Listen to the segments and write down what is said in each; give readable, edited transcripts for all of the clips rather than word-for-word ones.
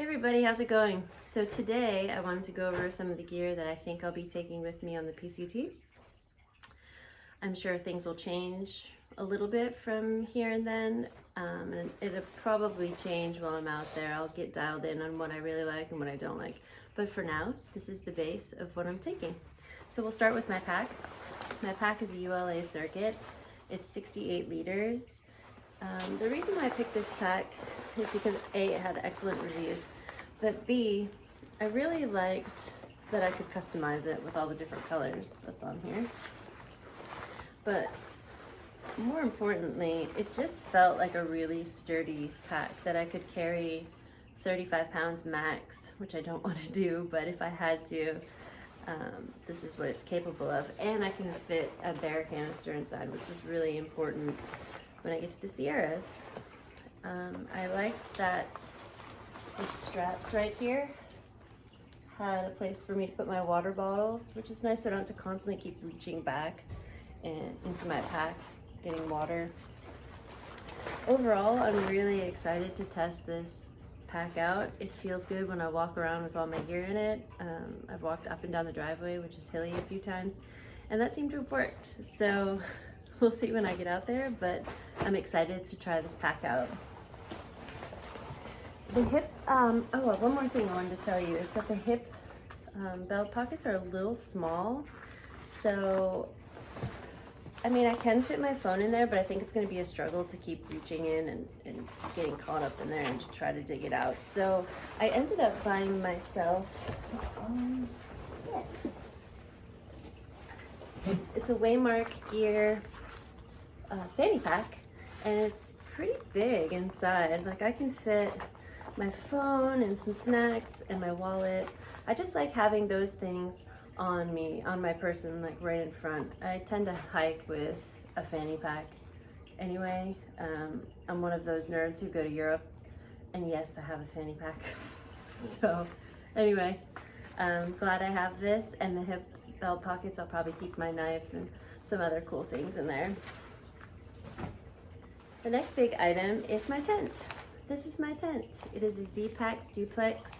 Hey everybody, how's it going? So today I wanted to go over some of the gear that I think I'll be taking with me on the PCT. I'm sure things will change a little bit from here and then, and it'll probably change while I'm out there. I'll get dialed in on what I really like and what I don't like. But for now, this is the base of what I'm taking. So we'll start with my pack. My pack is a ULA circuit. It's 68 liters. The reason why I picked this pack is because A, it had excellent reviews, but B, I really liked that I could customize it with all the different colors that's on here. But more importantly, it just felt like a really sturdy pack that I could carry 35 pounds max, which I don't want to do, but if I had to, this is what it's capable of. And I can fit a bare canister inside, which is really important when I get to the Sierras. I liked that the straps right here had a place for me to put my water bottles, which is nice so I don't have to constantly keep reaching back and into my pack getting water. Overall, I'm really excited to test this pack out. It feels good when I walk around with all my gear in it. I've walked up and down the driveway, which is hilly a few times, and that seemed to have worked. So we'll see when I get out there, but I'm excited to try this pack out. The hip, one more thing I wanted to tell you is that the hip belt pockets are a little small. So, I mean, I can fit my phone in there, but I think it's gonna be a struggle to keep reaching in and getting caught up in there and to try to dig it out. So I ended up buying myself, it's a Waymark Gear fanny pack, and it's pretty big inside. Like, I can fit my phone and some snacks and my wallet. I just like having those things on me, on my person, like right in front. I tend to hike with a fanny pack anyway. I'm one of those nerds who go to Europe, and yes, I have a fanny pack. So anyway, I'm glad I have this, and the hip belt pockets, I'll probably keep my knife and some other cool things in there. The next big item is my tent. This is my tent. It is a Z-Pax duplex,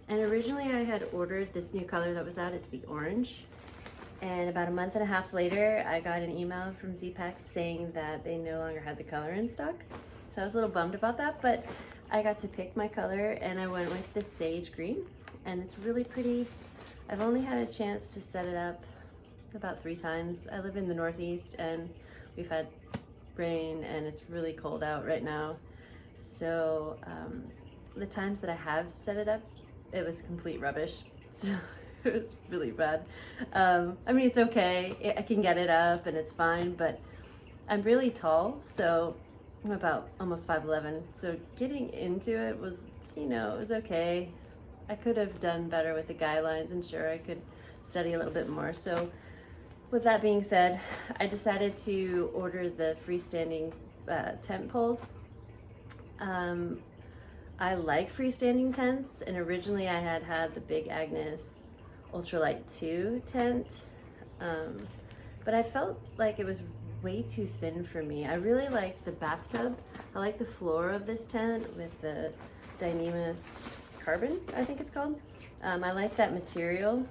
and originally I had ordered this new color that was out. It's the orange, and about a month and a half later I got an email from Z-Pax saying that they no longer had the color in stock. So I was a little bummed about that, but I got to pick my color and I went with the sage green, and it's really pretty. I've only had a chance to set it up about 3 times. I live in the Northeast and we've had rain and it's really cold out right now. So the times that I have set it up, it was complete rubbish. So it was really bad. I mean, it's okay. I can get it up and it's fine, but I'm really tall, so I'm about almost 5'11". So getting into it was, you know, it was okay. I could have done better with the guidelines, and sure, I could study a little bit more. So with that being said, I decided to order the freestanding tent poles. I like freestanding tents, and originally I had the Big Agnes Ultralight 2 tent, but I felt like it was way too thin for me. I really like the bathtub. I like the floor of this tent with the Dyneema carbon, I think it's called. I like that material.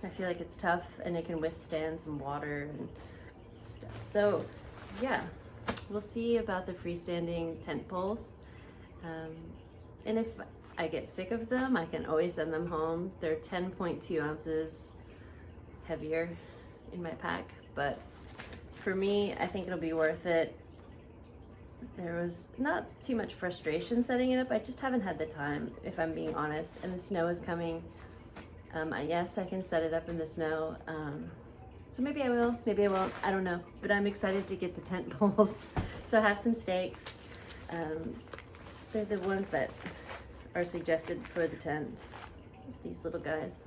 I feel like it's tough and it can withstand some water and stuff. So yeah, we'll see about the freestanding tent poles. And if I get sick of them, I can always send them home. They're 10.2 ounces heavier in my pack, but for me, I think it'll be worth it. There was not too much frustration setting it up. I just haven't had the time, if I'm being honest, and the snow is coming. Yes, I can set it up in the snow. So maybe I will, maybe I won't, I don't know. But I'm excited to get the tent poles. So I have some stakes. They're the ones that are suggested for the tent. Just these little guys.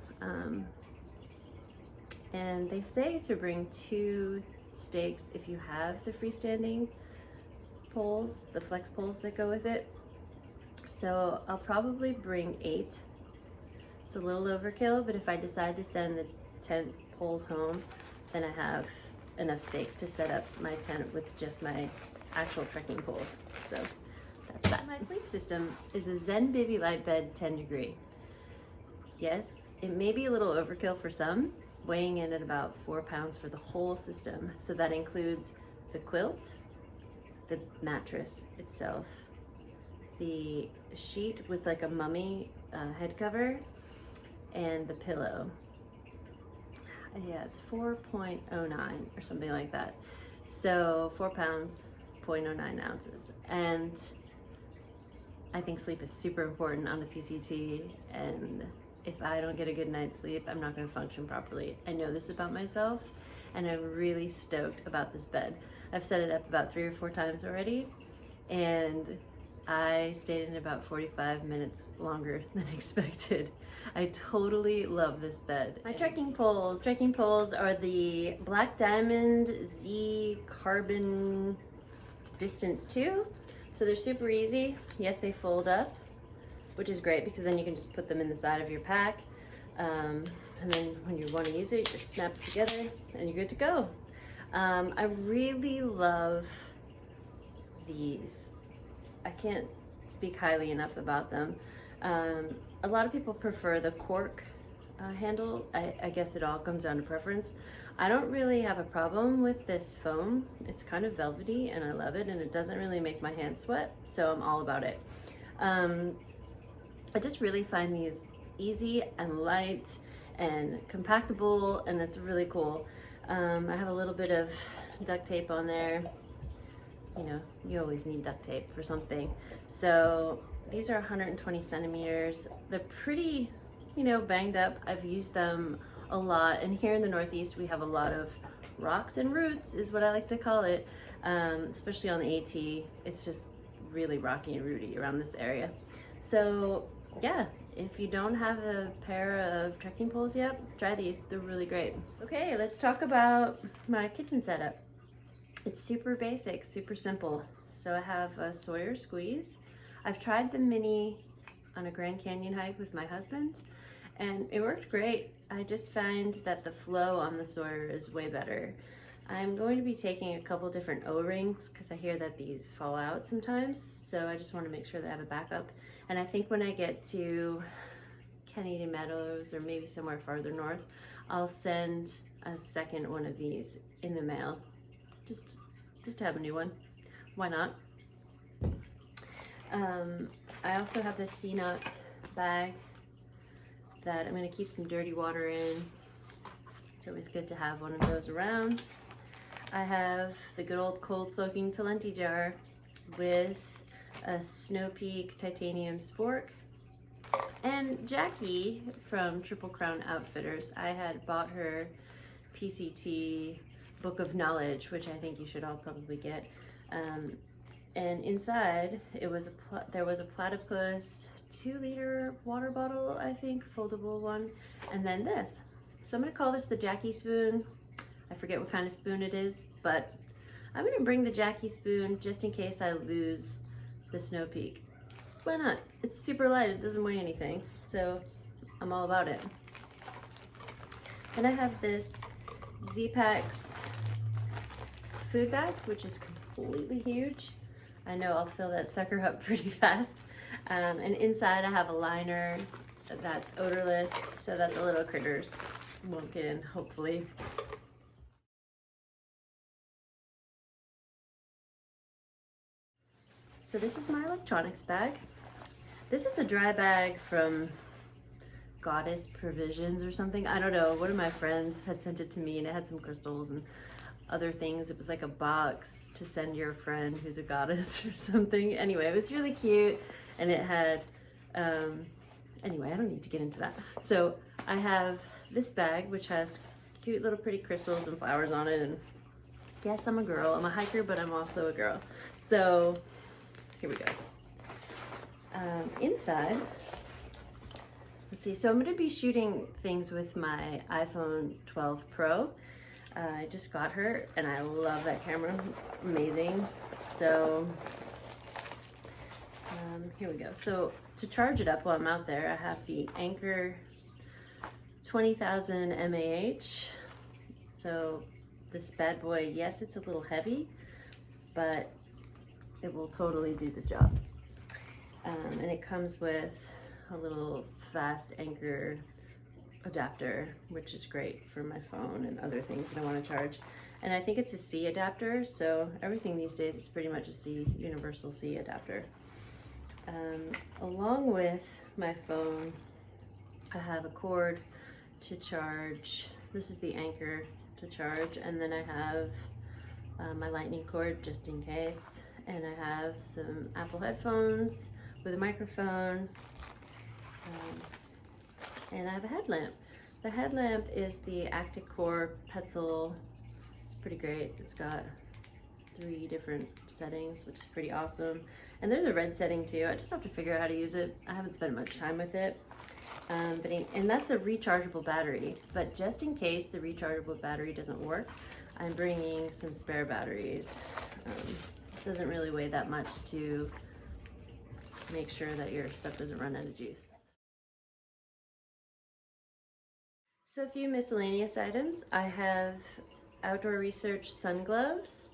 And they say to bring 2 stakes if you have the freestanding poles, the flex poles that go with it. So I'll probably bring 8. It's a little overkill, but if I decide to send the tent poles home, then I have enough stakes to set up my tent with just my actual trekking poles. So that's that. My sleep system is a Zen Baby Light Bed 10 degree. Yes, it may be a little overkill for some, weighing in at about 4 pounds for the whole system. So that includes the quilt, the mattress itself, the sheet with like a mummy head cover, and the pillow. Yeah, it's 4.09 or something like that. So 4 pounds, 0.09 ounces. And I think sleep is super important on the PCT, and if I don't get a good night's sleep, I'm not going to function properly. I know this about myself, and I'm really stoked about this bed. I've set it up about 3 or 4 times already, and I stayed in about 45 minutes longer than expected. I totally love this bed. My trekking poles are the Black Diamond Z Carbon Distance 2. So they're super easy. Yes, they fold up, which is great because then you can just put them in the side of your pack. And then when you want to use it, you just snap it together and you're good to go. I really love these. I can't speak highly enough about them. A lot of people prefer the cork handle. I guess it all comes down to preference. I don't really have a problem with this foam. It's kind of velvety and I love it, and it doesn't really make my hands sweat, so I'm all about it. I just really find these easy and light and compactable, and it's really cool. I have a little bit of duct tape on there. You know, you always need duct tape for something. So these are 120 centimeters. They're pretty, you know, banged up. I've used them a lot, and here in the Northeast we have a lot of rocks and roots is what I like to call it, especially on the AT. It's just really rocky and rooty around this area. So yeah, if you don't have a pair of trekking poles yet, try these. They're really great. Okay, let's talk about my kitchen setup. It's super basic, super simple. So I have a Sawyer squeeze. I've tried the mini on a Grand Canyon hike with my husband, and it worked great. I just find that the flow on the Sawyer is way better. I'm going to be taking a couple different O-rings because I hear that these fall out sometimes, so I just want to make sure that I have a backup. And I think when I get to Canadian Meadows or maybe somewhere farther north, I'll send a second one of these in the mail. Just to have a new one. Why not? I also have this CNOT bag that I'm going to keep some dirty water in. It's always good to have one of those around. I have the good old cold soaking Talenti jar with a Snow Peak titanium spork. And Jackie from Triple Crown Outfitters, I had bought her PCT Book of Knowledge, which I think you should all probably get. And inside there was a platypus 2-liter water bottle, I think, foldable one, and then this. So I'm gonna call this the Jackie spoon. I forget what kind of spoon it is, but I'm gonna bring the Jackie spoon just in case I lose the Snow Peak. Why not? It's super light, it doesn't weigh anything, so I'm all about it. And I have this Z-Packs food bag, which is completely huge. I know I'll fill that sucker up pretty fast. And inside I have a liner that's odorless so that the little critters won't get in, hopefully. So this is my electronics bag. This is a dry bag from Goddess Provisions or something. I don't know, one of my friends had sent it to me, and it had some crystals and other things. It was like a box to send your friend who's a goddess or something. Anyway, it was really cute, and it had, anyway, I don't need to get into that. So I have this bag, which has cute little pretty crystals and flowers on it, and yes, I'm a girl. I'm a hiker, but I'm also a girl. So here we go. Inside, let's see, so I'm gonna be shooting things with my iPhone 12 Pro. I just got her and I love that camera, it's amazing. So here we go. So to charge it up while I'm out there, I have the Anker 20,000 mAh. So this bad boy, yes, it's a little heavy, but it will totally do the job. And it comes with a little fast anchor adapter, which is great for my phone and other things that I want to charge. And I think it's a C adapter, so everything these days is pretty much a C, universal C adapter. Along with my phone, I have a cord to charge. This is the anchor to charge, and then I have my lightning cord just in case, and I have some Apple headphones with a microphone, and I have a headlamp. The headlamp is the Acticore Petzl. It's pretty great. It's got 3 different settings, which is pretty awesome. And there's a red setting too. I just have to figure out how to use it. I haven't spent much time with it. And that's a rechargeable battery. But just in case the rechargeable battery doesn't work, I'm bringing some spare batteries. It doesn't really weigh that much to make sure that your stuff doesn't run out of juice. So a few miscellaneous items. I have Outdoor Research sun gloves,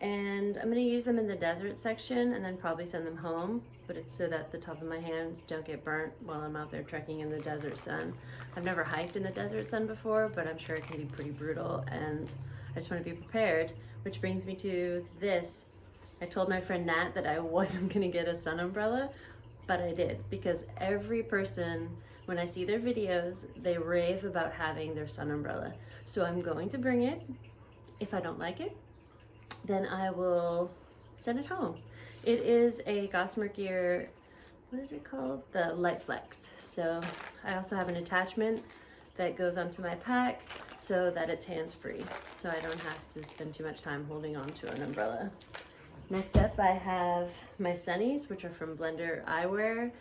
and I'm going to use them in the desert section and then probably send them home, but it's so that the top of my hands don't get burnt while I'm out there trekking in the desert sun. I've never hiked in the desert sun before, but I'm sure it can be pretty brutal, and I just want to be prepared, which brings me to this. I told my friend Nat that I wasn't going to get a sun umbrella, but I did, because every person, when I see their videos, they rave about having their sun umbrella. So I'm going to bring it. If I don't like it, then I will send it home. It is a Gossamer Gear, what is it called? The Light Flex. So I also have an attachment that goes onto my pack so that it's hands-free, so I don't have to spend too much time holding on to an umbrella. Next up, I have my sunnies, which are from Blender Eyewear,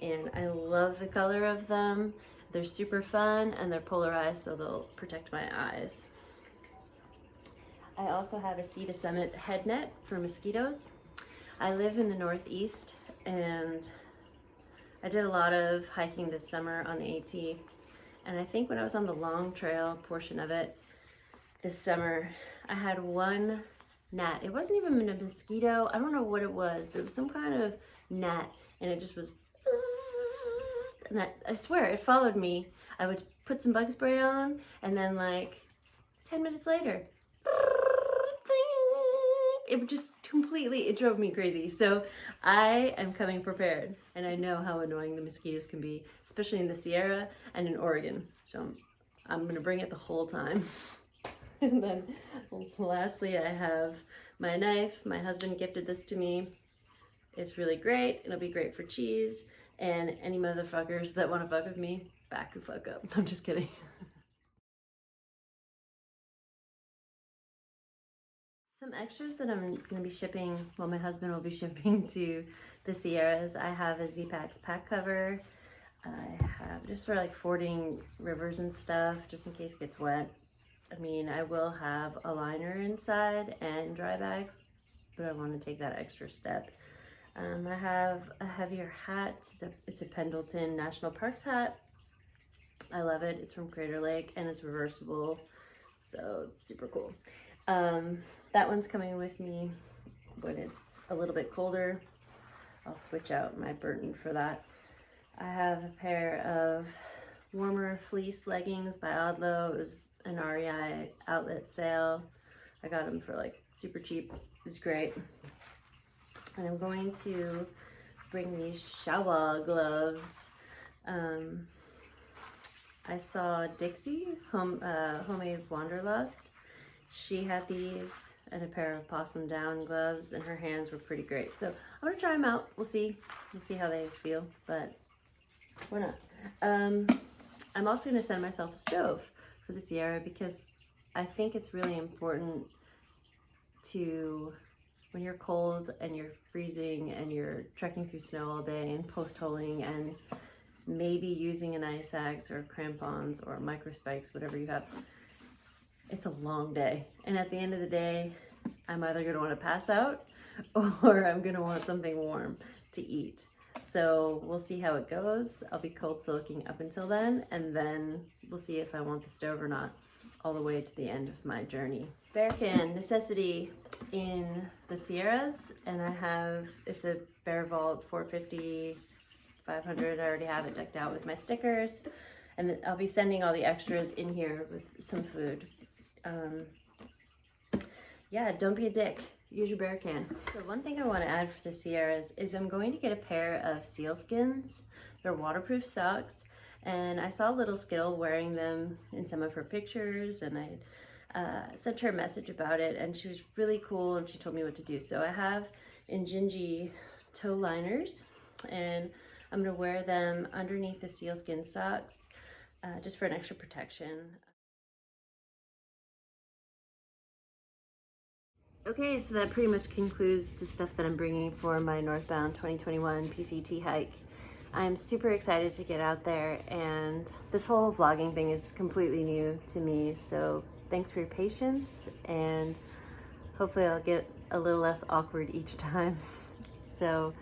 and I love the color of them. They're super fun and they're polarized, so they'll protect my eyes. I also have a Sea to Summit head net for mosquitoes. I live in the Northeast, and I did a lot of hiking this summer on the AT, and I think when I was on the long trail portion of it this summer, I had one gnat. It wasn't even a mosquito. I don't know what it was, but it was some kind of gnat, and it just was, and I swear it followed me. I would put some bug spray on, and then like 10 minutes later, it would just completely, it drove me crazy. So I am coming prepared, and I know how annoying the mosquitoes can be, especially in the Sierra and in Oregon. So I'm gonna bring it the whole time. And then lastly, I have my knife. My husband gifted this to me. It's really great. It'll be great for cheese, and any motherfuckers that want to fuck with me, back the fuck up. I'm just kidding. Some extras that I'm going to be shipping, well, my husband will be shipping to the Sierras. I have a Z-Packs pack cover. I have just for like fording rivers and stuff, just in case it gets wet. I mean, I will have a liner inside and dry bags, but I want to take that extra step. I have a heavier hat. It's a Pendleton National Parks hat. I love it. It's from Crater Lake, and it's reversible, so it's super cool. That one's coming with me when it's a little bit colder. I'll switch out my Burton for that. I have a pair of warmer fleece leggings by Odlo. It was an REI outlet sale. I got them for like super cheap. It's great. And I'm going to bring these shower gloves. I saw Dixie, Homemade Wanderlust. She had these and a pair of possum down gloves, and her hands were pretty great. So I'm gonna try them out. We'll see how they feel, but why not? I'm also gonna send myself a stove for the Sierra, because I think it's really important to, when you're cold and you're freezing and you're trekking through snow all day and post-holing and maybe using an ice axe or crampons or micro spikes, whatever you have, it's a long day. And at the end of the day, I'm either gonna wanna pass out or I'm gonna want something warm to eat. So we'll see how it goes. I'll be cold soaking up until then, and then we'll see if I want the stove or not all the way to the end of my journey. Bear can, necessity. in the Sierras, and it's a Bear Vault 450, 500. I already have it decked out with my stickers, and I'll be sending all the extras in here with some food. Yeah, don't be a dick. Use your bear can. So one thing I want to add for the Sierras is I'm going to get a pair of sealskins. They're waterproof socks, and I saw Little Skittle wearing them in some of her pictures, and I sent her a message about it, and she was really cool, and she told me what to do. So I have Injinji toe liners, and I'm going to wear them underneath the sealskin socks just for an extra protection. Okay, so that pretty much concludes the stuff that I'm bringing for my Northbound 2021 PCT hike. I'm super excited to get out there, and this whole vlogging thing is completely new to me, so thanks for your patience, and hopefully I'll get a little less awkward each time. So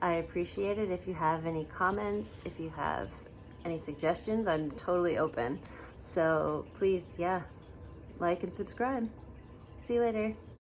I appreciate it. If you have any comments, if you have any suggestions, I'm totally open. So please, yeah, like and subscribe. See you later.